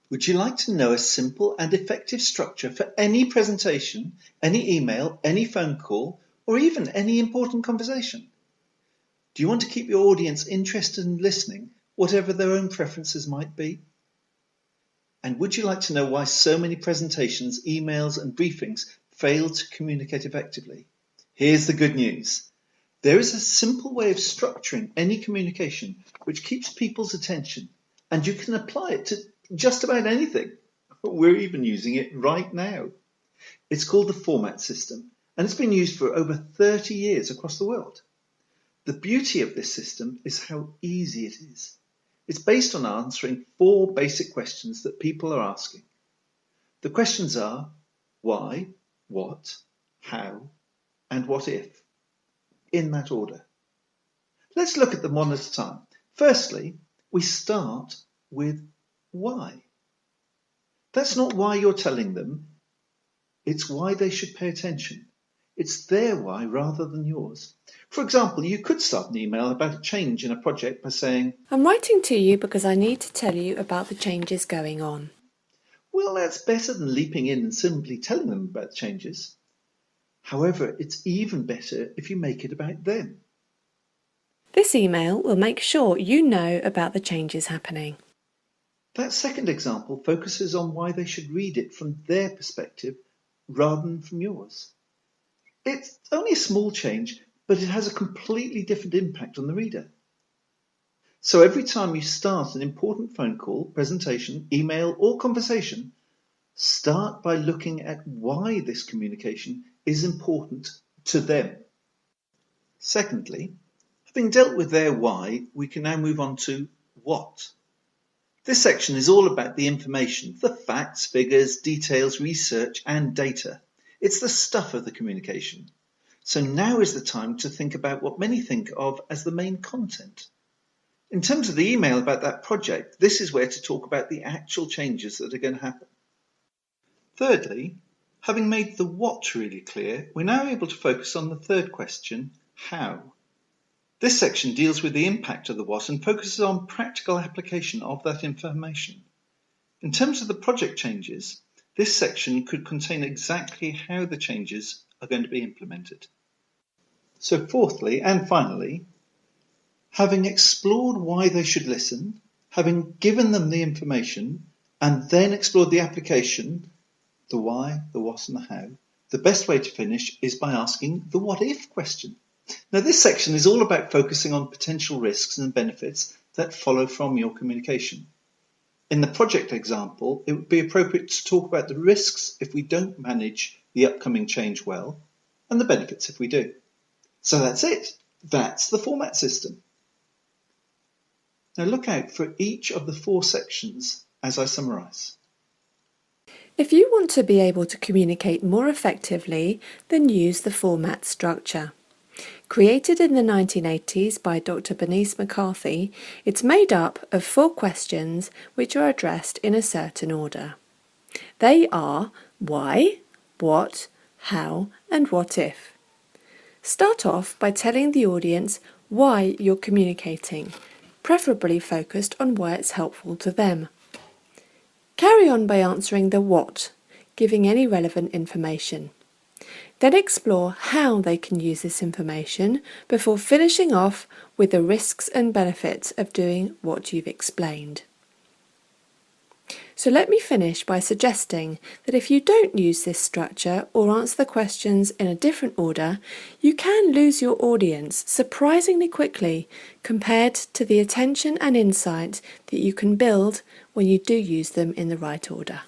Would you like to know a simple and effective structure for any presentation, any email, any phone call, or even any important conversation? Do you want to keep your audience interested in listening, whatever their own preferences might be? And would you like to know why so many presentations, emails, and briefings fail to communicate effectively? Here's the good news. There is a simple way of structuring any communication which keeps people's attention, and you can apply it to just about anything. We're even using it right now. It's called the format system, and it's been used for over 30 years across the world. The beauty of this system is how easy it is. It's based on answering 4 basic questions that people are asking. The questions are why, what, how, and what if, in that order. Let's look at them one at a time. Firstly, we start with why. That's not why you're telling them, it's why they should pay attention. It's their why rather than yours. For example, you could start an email about a change in a project by saying, I'm writing to you because I need to tell you about the changes going on. well, that's better than leaping in and simply telling them about the changes. However, it's even better if you make it about them. This email will make sure you know about the changes happening. That second example focuses on why they should read it from their perspective rather than from yours. It's only a small change, but it has a completely different impact on the reader. So every time you start an important phone call, presentation, email, or conversation, start by looking at why this communication is important to them. Secondly, having dealt with their why, we can now move on to what. This section is all about the information, the facts, figures, details, research, and data. It's the stuff of the communication. So now is the time to think about what many think of as the main content. In terms of the email about that project, this is where to talk about the actual changes that are going to happen. Thirdly, having made the what really clear, we're now able to focus on the third question, how. This section deals with the impact of the what and focuses on practical application of that information. In terms of the project changes, this section could contain exactly how the changes are going to be implemented. So fourthly and finally, having explored why they should listen, having given them the information, and then explored the application, the why, the what, and the how, the best way to finish is by asking the what if question. Now, this section is all about focusing on potential risks and benefits that follow from your communication. In the project example, it would be appropriate to talk about the risks if we don't manage the upcoming change well, and the benefits if we do. So that's it. That's the format system. Now look out for each of the 4 sections as I summarise. If you want to be able to communicate more effectively, then use the format structure. Created in the 1980s by Dr. Bernice McCarthy, it's made up of 4 questions which are addressed in a certain order. They are why, what, how, and what if. Start off by telling the audience why you're communicating, preferably focused on why it's helpful to them. Carry on by answering the what, giving any relevant information. Then explore how they can use this information before finishing off with the risks and benefits of doing what you've explained. So let me finish by suggesting that if you don't use this structure or answer the questions in a different order, you can lose your audience surprisingly quickly compared to the attention and insight that you can build when you do use them in the right order.